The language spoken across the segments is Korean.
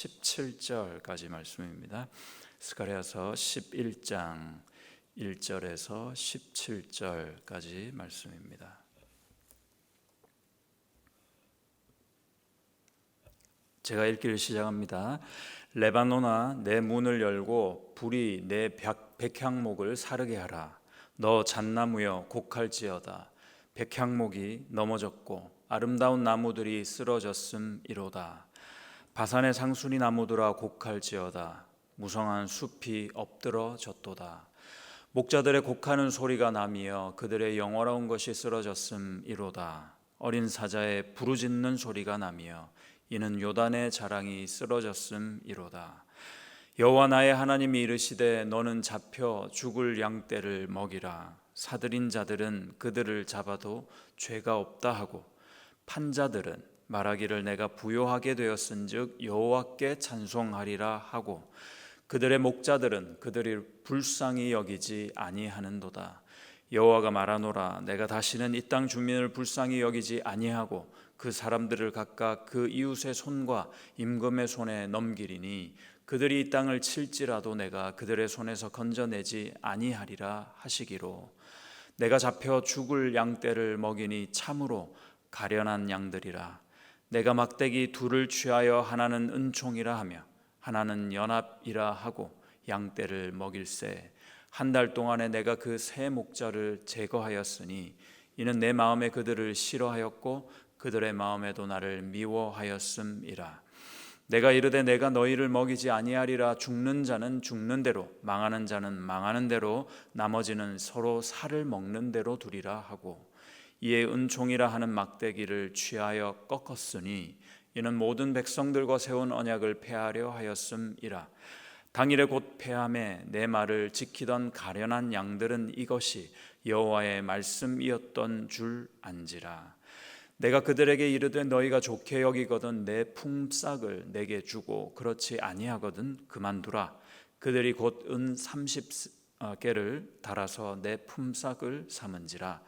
17절까지 말씀입니다. 스가랴서 11장 1절에서 17절까지 말씀입니다. 제가 읽기를 시작합니다. 레바논아, 내 문을 열고 불이 내 백향목을 사르게 하라. 너 잣나무여 곡할지어다. 백향목이 넘어졌고 아름다운 나무들이 쓰러졌음이로다. 바산의 상수리 나무들아 곡할지어다. 무성한 숲이 엎드러졌도다. 목자들의 곡하는 소리가 나며 그들의 영화로운 것이 쓰러졌음이로다. 어린 사자의 부르짖는 소리가 나며 이는 요단의 자랑이 쓰러졌음이로다. 여호와 나의 하나님이 이르시되 너는 잡혀 죽을 양떼를 먹이라. 사들인 자들은 그들을 잡아도 죄가 없다 하고 판자들은 말하기를 내가 부요하게 되었은즉 여호와께 찬송하리라 하고 그들의 목자들은 그들을 불쌍히 여기지 아니하는도다. 여호와가 말하노라. 내가 다시는 이 땅 주민을 불쌍히 여기지 아니하고 그 사람들을 각각 그 이웃의 손과 임금의 손에 넘기리니 그들이 이 땅을 칠지라도 내가 그들의 손에서 건져내지 아니하리라 하시기로. 내가 잡혀 죽을 양떼를 먹이니 참으로 가련한 양들이라. 내가 막대기 둘을 취하여 하나는 은총이라 하며 하나는 연합이라 하고 양떼를 먹일세. 한 달 동안에 내가 그 세 목자를 제거하였으니 이는 내 마음에 그들을 싫어하였고 그들의 마음에도 나를 미워하였음이라. 내가 이르되 내가 너희를 먹이지 아니하리라. 죽는 자는 죽는 대로 망하는 자는 망하는 대로 나머지는 서로 살을 먹는 대로 두리라 하고 이에 은총이라 하는 막대기를 취하여 꺾었으니 이는 모든 백성들과 세운 언약을 폐하려 하였음이라. 당일에 곧 폐함에 내 말을 지키던 가련한 양들은 이것이 여호와의 말씀이었던 줄 안지라. 내가 그들에게 이르되 너희가 좋게 여기거든 내 품삯을 내게 주고 그렇지 아니하거든 그만두라. 그들이 곧 은 30개를 달아서 내 품삯을 삼은지라.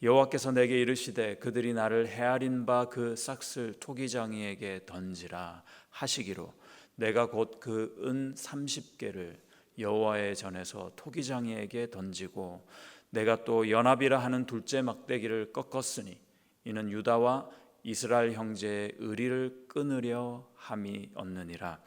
여호와께서 내게 이르시되 그들이 나를 헤아린 바 그 싹을 토기장이에게 던지라 하시기로. 내가 곧 그 은 30개를 여호와의 전에서 토기장이에게 던지고 내가 또 연합이라 하는 둘째 막대기를 꺾었으니 이는 유다와 이스라엘 형제의 의리를 끊으려 함이었느니라.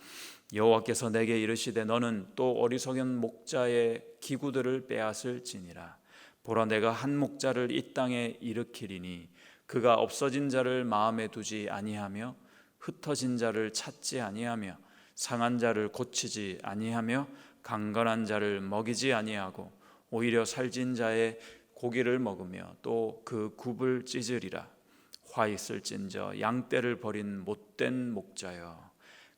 여호와께서 내게 이르시되 너는 또 어리석은 목자의 기구들을 빼앗을지니라. 보라, 내가 한 목자를 이 땅에 일으키리니 그가 없어진 자를 마음에 두지 아니하며 흩어진 자를 찾지 아니하며 상한 자를 고치지 아니하며 강건한 자를 먹이지 아니하고 오히려 살진 자의 고기를 먹으며 또 그 굽을 찢으리라. 화 있을진저 양떼를 버린 못된 목자여,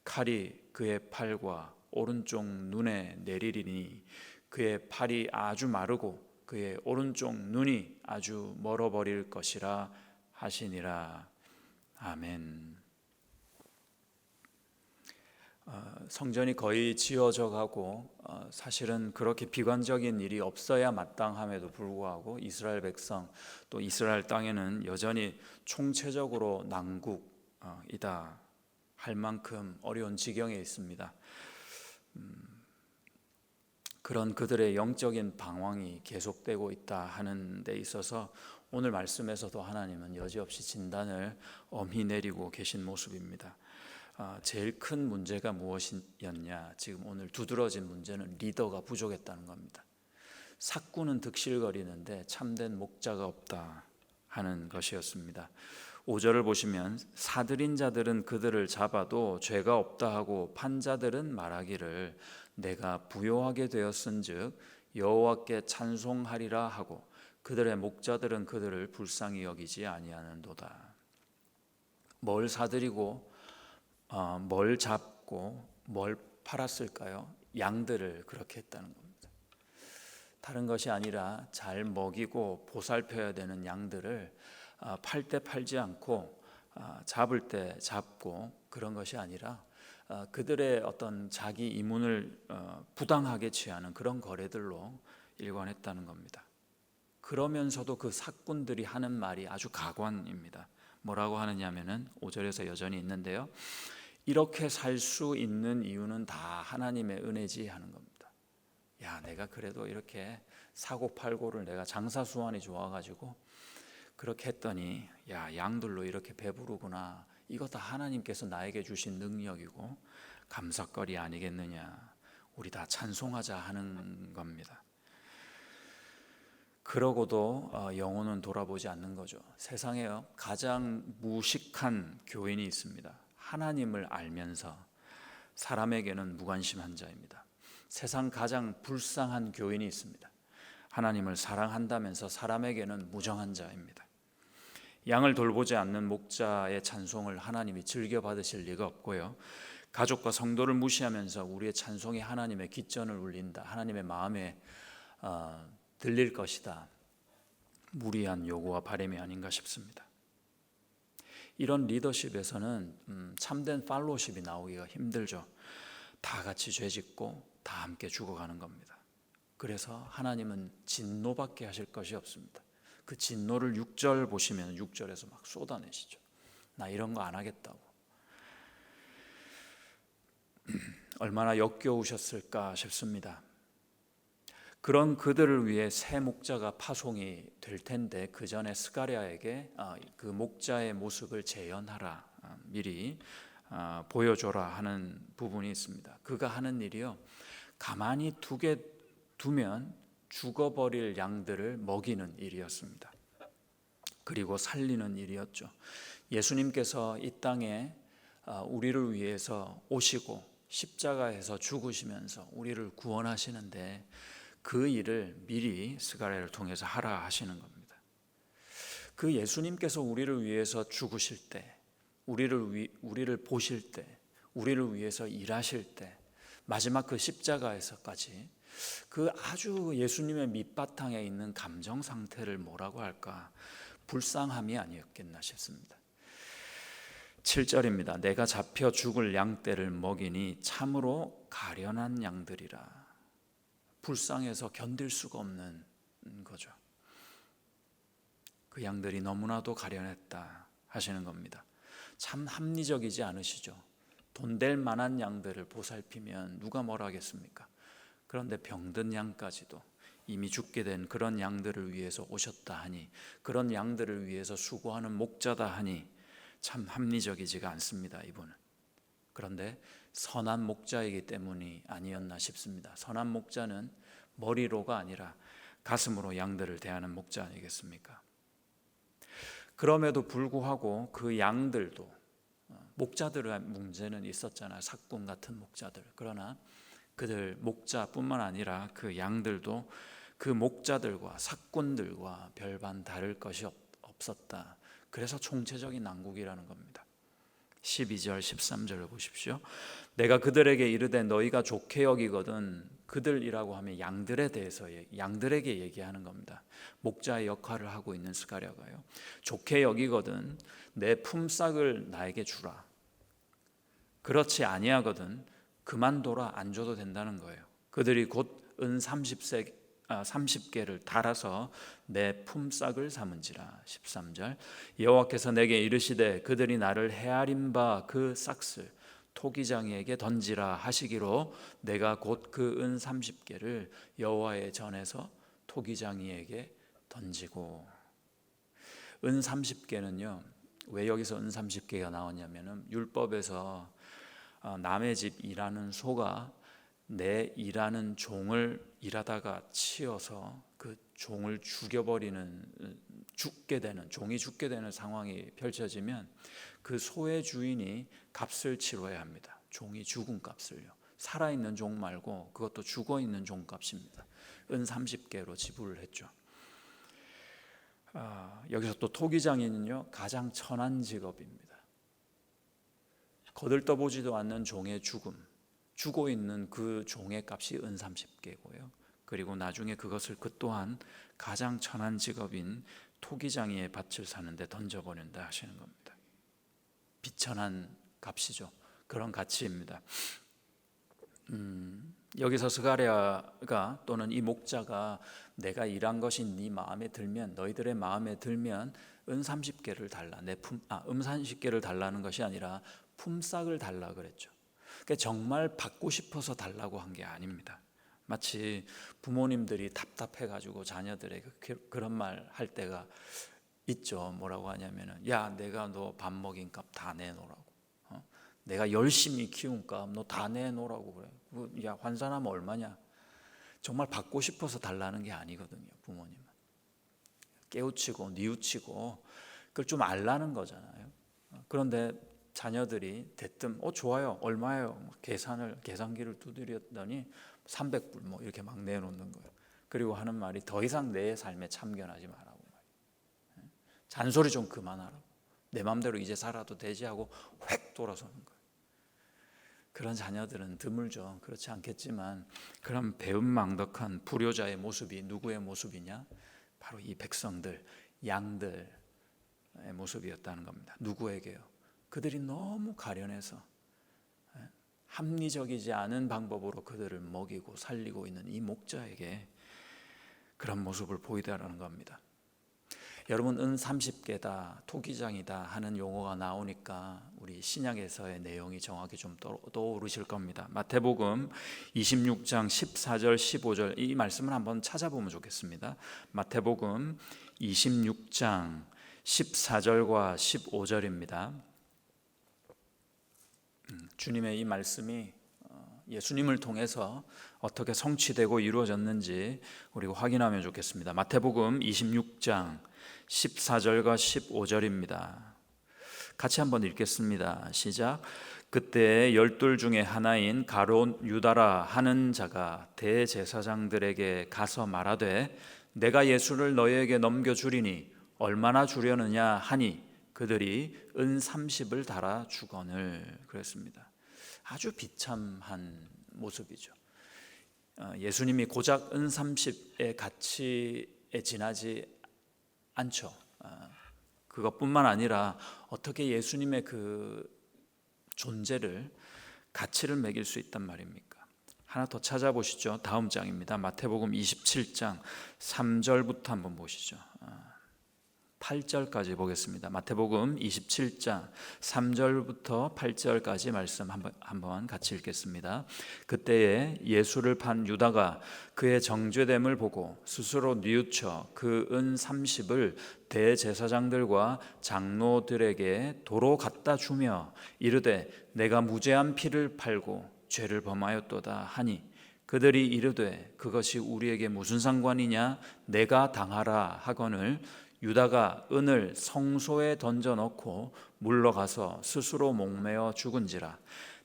칼이 그의 팔과 오른쪽 눈에 내리리니 그의 팔이 아주 마르고 그의 오른쪽 눈이 아주 멀어버릴 것이라 하시니라. 아멘. 성전이 거의 지어져 가고 사실은 그렇게 비관적인 일이 없어야 마땅함에도 불구하고 이스라엘 백성 또 이스라엘 땅에는 여전히 총체적으로 난국이다 할 만큼 어려운 지경에 있습니다. 그런 그들의 영적인 방황이 계속되고 있다 하는 데 있어서 오늘 말씀에서도 하나님은 여지없이 진단을 엄히 내리고 계신 모습입니다. 제일 큰 문제가 무엇이었냐? 지금 오늘 두드러진 문제는 리더가 부족했다는 겁니다. 삭구는 득실거리는데 참된 목자가 없다 하는 것이었습니다. 5절을 보시면 사들인 자들은 그들을 잡아도 죄가 없다 하고 판자들은 말하기를 내가 부요하게 되었은즉 여호와께 찬송하리라 하고 그들의 목자들은 그들을 불쌍히 여기지 아니하는도다. 뭘 사들이고 뭘 잡고 뭘 팔았을까요? 양들을 그렇게 했다는 겁니다. 다른 것이 아니라 잘 먹이고 보살펴야 되는 양들을 팔 때 팔지 않고 잡을 때 잡고 그런 것이 아니라 그들의 어떤 자기 이문을 부당하게 취하는 그런 거래들로 일관했다는 겁니다. 그러면서도 그 삭군들이 하는 말이 아주 가관입니다. 뭐라고 하느냐면은 5절에서 여전히 있는데요. 이렇게 살 수 있는 이유는 다 하나님의 은혜지 하는 겁니다. 야, 내가 그래도 이렇게 사고팔고를 내가 장사 수완이 좋아가지고 그렇게 했더니 야, 양들로 이렇게 배부르구나. 이거 다 하나님께서 나에게 주신 능력이고 감사거리 아니겠느냐. 우리 다 찬송하자 하는 겁니다. 그러고도 영혼은 돌아보지 않는 거죠. 세상에 가장 무식한 교인이 있습니다. 하나님을 알면서 사람에게는 무관심한 자입니다. 세상 가장 불쌍한 교인이 있습니다. 하나님을 사랑한다면서 사람에게는 무정한 자입니다. 양을 돌보지 않는 목자의 찬송을 하나님이 즐겨 받으실 리가 없고요. 가족과 성도를 무시하면서 우리의 찬송이 하나님의 깃전을 울린다. 하나님의 마음에 들릴 것이다. 무리한 요구와 바람이 아닌가 싶습니다. 이런 리더십에서는 참된 팔로우십이 나오기가 힘들죠. 다 같이 죄짓고 다 함께 죽어가는 겁니다. 그래서 하나님은 진노밖에 하실 것이 없습니다. 그 진노를 6절 보시면 6절에서 막 쏟아내시죠. 나 이런 거 안 하겠다고. 얼마나 역겨우셨을까 싶습니다. 그런 그들을 위해 새 목자가 파송이 될 텐데 그 전에 스가랴에게 그 목자의 모습을 재현하라, 미리 보여줘라 하는 부분이 있습니다. 그가 하는 일이요, 가만히 두면 죽어버릴 양들을 먹이는 일이었습니다. 그리고 살리는 일이었죠. 예수님께서 이 땅에 우리를 위해서 오시고 십자가에서 죽으시면서 우리를 구원하시는데 그 일을 미리 스가랴를 통해서 하라 하시는 겁니다. 그 예수님께서 우리를 위해서 죽으실 때, 우리를 보실 때, 우리를 위해서 일하실 때, 마지막 그 십자가에서까지 그 아주 예수님의 밑바탕에 있는 감정 상태를 뭐라고 할까? 불쌍함이 아니었겠나 싶습니다. 7절입니다. 내가 잡혀 죽을 양떼를 먹이니 참으로 가련한 양들이라. 불쌍해서 견딜 수가 없는 거죠. 그 양들이 너무나도 가련했다 하시는 겁니다. 참 합리적이지 않으시죠? 돈 될 만한 양들을 보살피면 누가 뭐라 하겠습니까? 그런데 병든 양까지도 이미 죽게 된 그런 양들을 위해서 오셨다 하니, 그런 양들을 위해서 수고하는 목자다 하니 참 합리적이지가 않습니다, 이분은. 그런데 선한 목자이기 때문이 아니었나 싶습니다. 선한 목자는 머리로가 아니라 가슴으로 양들을 대하는 목자 아니겠습니까? 그럼에도 불구하고 그 양들도, 목자들의 문제는 있었잖아요. 삭군 같은 목자들. 그러나 그들 목자뿐만 아니라 그 양들도 그 목자들과 삭군들과 별반 다를 것이 없었다. 그래서 총체적인 난국이라는 겁니다. 12절 13절을 보십시오. 내가 그들에게 이르되 너희가 좋게 여기거든. 그들이라고 하면 양들에 대해서, 양들에게 얘기하는 겁니다. 목자의 역할을 하고 있는 스가랴가요, 좋게 여기거든 내 품삯을 나에게 주라. 그렇지 아니하거든 그만둬라, 안 줘도 된다는 거예요. 그들이 곧 은 30개를 달아서 내 품삯을 삼은지라. 13절 여호와께서 내게 이르시되 그들이 나를 헤아린 바 그 싹을 토기장이에게 던지라 하시기로 내가 곧 그 은 30개를 여호와의 전에서 토기장이에게 던지고. 은 30개는요 왜 여기서 은 30개가 나왔냐면은 율법에서 남의 집 일하는 소가 내 일하는 종을 일하다가 치어서 그 종을 종이 죽게 되는 상황이 펼쳐지면 그 소의 주인이 값을 치러야 합니다. 종이 죽은 값을요. 살아있는 종 말고 그것도 죽어있는 종 값입니다. 은 30개로 지불을 했죠. 여기서 또 토기장인은요 가장 천한 직업입니다. 거들떠보지도 않는 종의 죽음, 죽어 있는 그 종의 값이 은 30개고요. 그리고 나중에 그것을 그 또한 가장 천한 직업인 토기장이의 밭을 사는데 던져버린다 하시는 겁니다. 비천한 값이죠. 그런 가치입니다. 여기서 스가랴가 또는 이 목자가 내가 일한 것이 네 마음에 들면, 너희들의 마음에 들면 은 30개를 달라. 은 30개를 달라는 것이 아니라 품삯을 달라 그랬죠. 그러니까 정말 받고 싶어서 달라고 한 게 아닙니다. 마치 부모님들이 답답해가지고 자녀들에게 그런 말 할 때가 있죠. 뭐라고 하냐면은, 야, 내가 너 밥 먹인 값 다 내놓으라고. 내가 열심히 키운 값 너 다 내놓으라고 그래. 야, 환산하면 얼마냐? 정말 받고 싶어서 달라는 게 아니거든요. 부모님은 깨우치고 뉘우치고 그걸 좀 알라는 거잖아요. 그런데 자녀들이 대뜸 좋아요, 얼마예요? 계산기를 두드렸더니 300불 뭐 이렇게 막 내놓는 거예요. 그리고 하는 말이 더 이상 내 삶에 참견하지 말라고 말이에요. 잔소리 좀 그만하라고. 내 마음대로 이제 살아도 되지 하고 획 돌아서는 거예요. 그런 자녀들은 드물죠. 그렇지 않겠지만 그런 배은망덕한 불효자의 모습이 누구의 모습이냐? 바로 이 백성들, 양들의 모습이었다는 겁니다. 누구에게요? 그들이 너무 가련해서 합리적이지 않은 방법으로 그들을 먹이고 살리고 있는 이 목자에게 그런 모습을 보이다라는 겁니다. 여러분, 은 30개다, 토기장이다 하는 용어가 나오니까 우리 신약에서의 내용이 정확히 좀 떠오르실 겁니다. 마태복음 26장 14절 15절 이 말씀을 한번 찾아보면 좋겠습니다. 마태복음 26장 14절과 15절입니다. 주님의 이 말씀이 예수님을 통해서 어떻게 성취되고 이루어졌는지 우리가 확인하면 좋겠습니다. 마태복음 26장 14절과 15절입니다. 같이 한번 읽겠습니다. 시작. 그때 12 중에 하나인 가룟 유다라 하는 자가 대제사장들에게 가서 말하되 내가 예수를 너희에게 넘겨주리니 얼마나 주려느냐 하니 그들이 은 30을 달아 주거늘. 그랬습니다. 아주 비참한 모습이죠. 예수님이 고작 은 30의 가치에 지나지 않죠. 그것뿐만 아니라 어떻게 예수님의 그 존재를 가치를 매길 수 있단 말입니까? 하나 더 찾아보시죠. 다음 장입니다. 마태복음 27장 3절부터 한번 보시죠. 8절까지 보겠습니다. 마태복음 27장 3절부터 8절까지 말씀 한번 같이 읽겠습니다. 그때에 예수를 판 유다가 그의 정죄됨을 보고 스스로 뉘우쳐 그 은 30을 대제사장들과 장로들에게 도로 갖다 주며 이르되 내가 무죄한 피를 팔고 죄를 범하였도다 하니 그들이 이르되 그것이 우리에게 무슨 상관이냐 내가 당하라 하거늘 유다가 은을 성소에 던져넣고 물러가서 스스로 목매어 죽은지라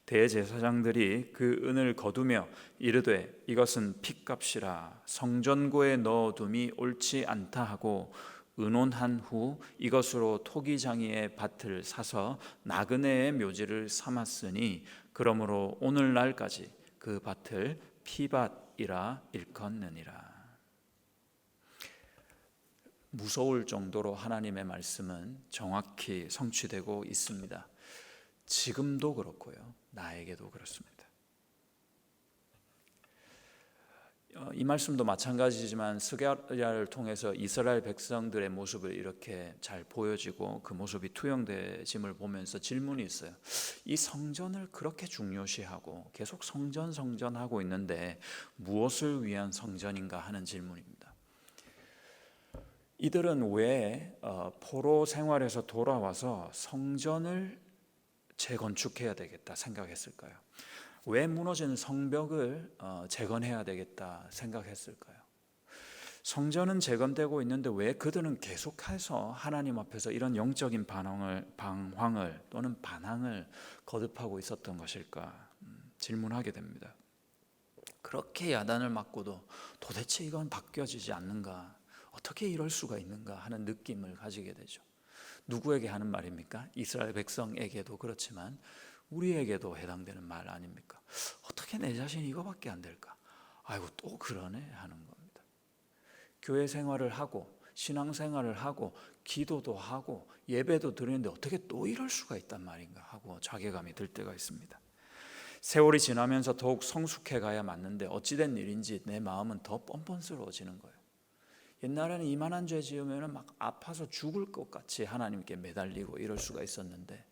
대제사장들이 그 은을 거두며 이르되 이것은 핏값이라 성전고에 넣어둠이 옳지 않다 하고 의논한 후 이것으로 토기장이의 밭을 사서 나그네의 묘지를 삼았으니 그러므로 오늘날까지 그 밭을 피밭이라 일컫느니라. 무서울 정도로 하나님의 말씀은 정확히 성취되고 있습니다. 지금도 그렇고요. 나에게도 그렇습니다. 이 말씀도 마찬가지지만 스가랴를 통해서 이스라엘 백성들의 모습을 이렇게 잘 보여지고 그 모습이 투영되짐을 보면서 질문이 있어요. 이 성전을 그렇게 중요시하고 계속 성전하고 있는데 무엇을 위한 성전인가 하는 질문입니다. 이들은 왜 포로 생활에서 돌아와서 성전을 재건축해야 되겠다 생각했을까요? 왜 무너진 성벽을 재건해야 되겠다 생각했을까요? 성전은 재건되고 있는데 왜 그들은 계속해서 하나님 앞에서 이런 영적인 방황을 또는 반항을 거듭하고 있었던 것일까 질문하게 됩니다. 그렇게 야단을 맞고도 도대체 이건 바뀌어지지 않는가? 어떻게 이럴 수가 있는가 하는 느낌을 가지게 되죠. 누구에게 하는 말입니까? 이스라엘 백성에게도 그렇지만 우리에게도 해당되는 말 아닙니까? 어떻게 내 자신이 이거밖에 안 될까? 아이고 또 그러네 하는 겁니다. 교회 생활을 하고 신앙생활을 하고 기도도 하고 예배도 드리는데 어떻게 또 이럴 수가 있단 말인가 하고 자괴감이 들 때가 있습니다. 세월이 지나면서 더욱 성숙해 가야 맞는데 어찌된 일인지 내 마음은 더 뻔뻔스러워지는 거예요. 옛날에는 이만한 죄 지으면 막 아파서 죽을 것 같이 하나님께 매달리고 이럴 수가 있었는데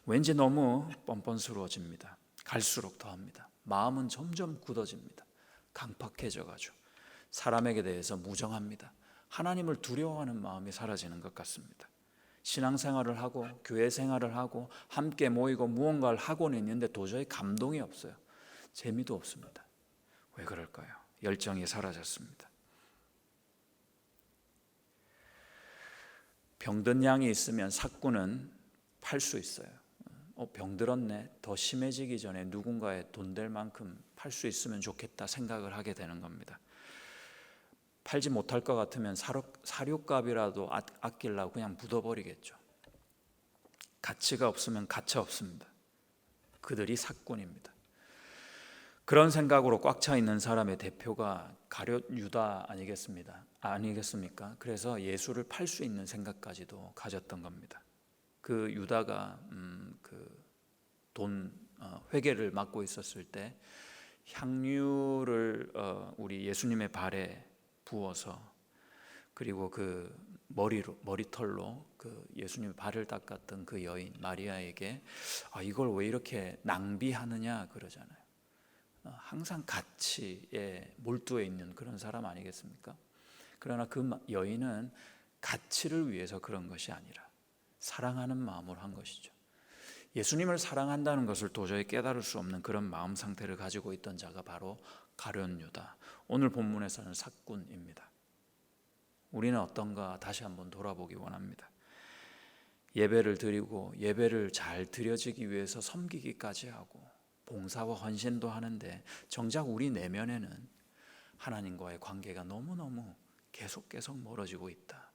왠지 너무 뻔뻔스러워집니다. 갈수록 더합니다. 마음은 점점 굳어집니다. 강팍해져가지고 사람에게 대해서 무정합니다. 하나님을 두려워하는 마음이 사라지는 것 같습니다. 신앙생활을 하고 교회 생활을 하고 함께 모이고 무언가를 하고는 있는데 도저히 감동이 없어요. 재미도 없습니다. 왜 그럴까요? 열정이 사라졌습니다. 병든 양이 있으면 삭구는 팔 수 있어요. 병들었네. 더 심해지기 전에 누군가의 돈 될 만큼 팔 수 있으면 좋겠다 생각을 하게 되는 겁니다. 팔지 못할 것 같으면 사료값이라도 아끼려고 그냥 묻어버리겠죠. 가치가 없으면 가차 없습니다. 그들이 삭군입니다. 그런 생각으로 꽉 차 있는 사람의 대표가 가룟 유다 아니겠습니까? 그래서 예수를 팔 수 있는 생각까지도 가졌던 겁니다. 그 유다가 돈 회계를 맡고 있었을 때 향유를 우리 예수님의 발에 부어서 그리고 그 머리털로 그 예수님의 발을 닦았던 그 여인 마리아에게 이걸 왜 이렇게 낭비하느냐 그러잖아요. 항상 가치에 몰두해 있는 그런 사람 아니겠습니까? 그러나 그 여인은 가치를 위해서 그런 것이 아니라 사랑하는 마음으로 한 것이죠. 예수님을 사랑한다는 것을 도저히 깨달을 수 없는 그런 마음 상태를 가지고 있던 자가 바로 가룟 유다, 오늘 본문에서는 삭군입니다. 우리는 어떤가 다시 한번 돌아보기 원합니다. 예배를 드리고 예배를 잘 드려지기 위해서 섬기기까지 하고 봉사와 헌신도 하는데 정작 우리 내면에는 하나님과의 관계가 너무너무 계속 멀어지고 있다.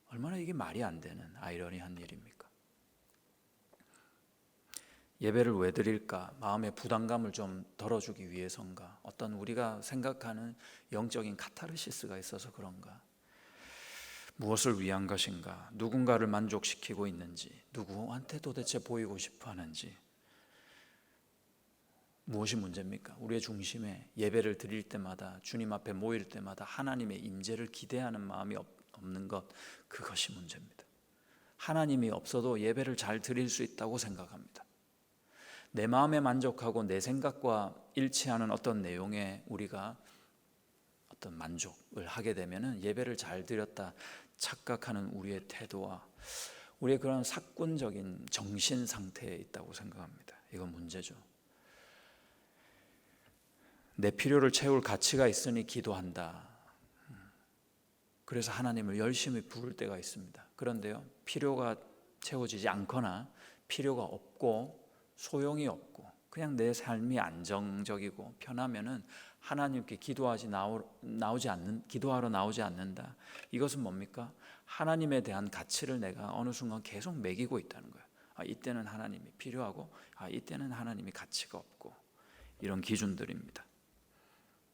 얼마나 이게 말이 안 되는 아이러니한 일입니까? 예배를 왜 드릴까? 마음의 부담감을 좀 덜어주기 위해서인가? 어떤 우리가 생각하는 영적인 카타르시스가 있어서 그런가? 무엇을 위한 것인가? 누군가를 만족시키고 있는지, 누구한테 도대체 보이고 싶어 하는지, 무엇이 문제입니까? 우리의 중심에 예배를 드릴 때마다 주님 앞에 모일 때마다 하나님의 임재를 기대하는 마음이 없는 것, 그것이 문제입니다. 하나님이 없어도 예배를 잘 드릴 수 있다고 생각합니다. 내 마음에 만족하고 내 생각과 일치하는 어떤 내용에 우리가 어떤 만족을 하게 되면 예배를 잘 드렸다 착각하는 우리의 태도와 우리의 그런 사꾼적인 정신 상태에 있다고 생각합니다. 이건 문제죠. 내 필요를 채울 가치가 있으니 기도한다. 그래서 하나님을 열심히 부를 때가 있습니다. 그런데요, 필요가 채워지지 않거나 필요가 없고 소용이 없고 그냥 내 삶이 안정적이고 편하면은 하나님께 기도하러 나오지 않는다. 이것은 뭡니까? 하나님에 대한 가치를 내가 어느 순간 계속 매기고 있다는 거예요. 이때는 하나님이 필요하고 이때는 하나님이 가치가 없고, 이런 기준들입니다.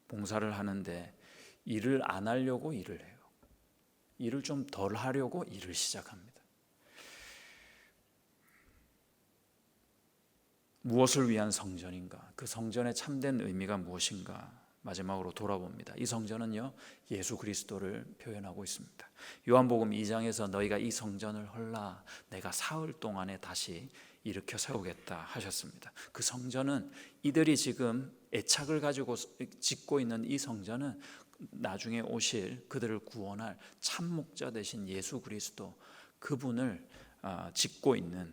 봉사를 하는데 일을 안 하려고 일을 해요. 일을 좀 덜 하려고 일을 시작합니다. 무엇을 위한 성전인가? 그 성전의 참된 의미가 무엇인가? 마지막으로 돌아봅니다. 이 성전은요, 예수 그리스도를 표현하고 있습니다. 요한복음 2장에서 너희가 이 성전을 헐라 내가 사흘 동안에 다시 일으켜 세우겠다 하셨습니다. 그 성전은 이들이 지금 애착을 가지고 짓고 있는 이 성전은 나중에 오실 그들을 구원할 참 목자 되신 예수 그리스도, 그분을 짓고 있는,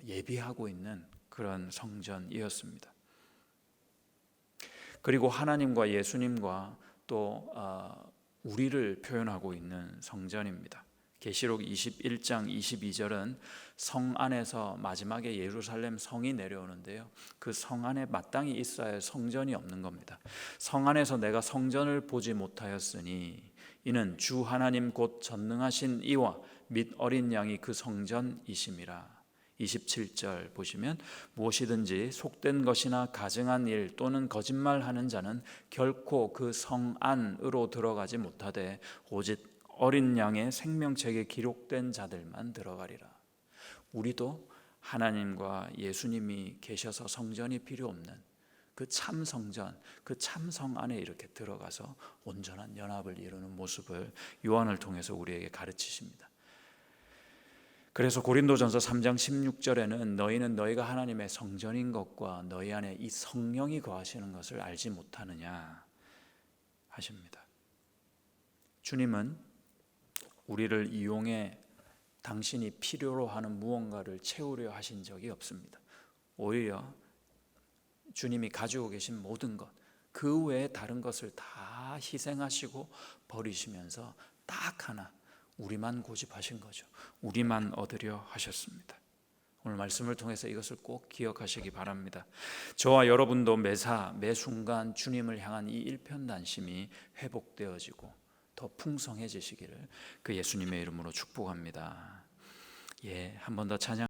예비하고 있는 그런 성전이었습니다. 그리고 하나님과 예수님과 또 우리를 표현하고 있는 성전입니다. 계시록 21장 22절은 성 안에서 마지막에 예루살렘 성이 내려오는데요, 그 성 안에 마땅히 있어야 할 성전이 없는 겁니다. 성 안에서 내가 성전을 보지 못하였으니 이는 주 하나님 곧 전능하신 이와 및 어린 양이 그 성전이심이라. 27절 보시면 무엇이든지 속된 것이나 가증한 일 또는 거짓말하는 자는 결코 그 성 안으로 들어가지 못하되 오직 어린 양의 생명책에 기록된 자들만 들어가리라. 우리도 하나님과 예수님이 계셔서 성전이 필요 없는 그 참 성전, 그 참성 안에 이렇게 들어가서 온전한 연합을 이루는 모습을 요한을 통해서 우리에게 가르치십니다. 그래서 고린도전서 3장 16절에는 너희는 너희가 하나님의 성전인 것과 너희 안에 이 성령이 거하시는 것을 알지 못하느냐 하십니다. 주님은 우리를 이용해 당신이 필요로 하는 무언가를 채우려 하신 적이 없습니다. 오히려 주님이 가지고 계신 모든 것, 그 외에 다른 것을 다 희생하시고 버리시면서 딱 하나 우리만 고집하신 거죠. 우리만 얻으려 하셨습니다. 오늘 말씀을 통해서 이것을 꼭 기억하시기 바랍니다. 저와 여러분도 매사 매 순간 주님을 향한 이 일편단심이 회복되어지고 더 풍성해지시기를 그 예수님의 이름으로 축복합니다. 한 번 더 찬양.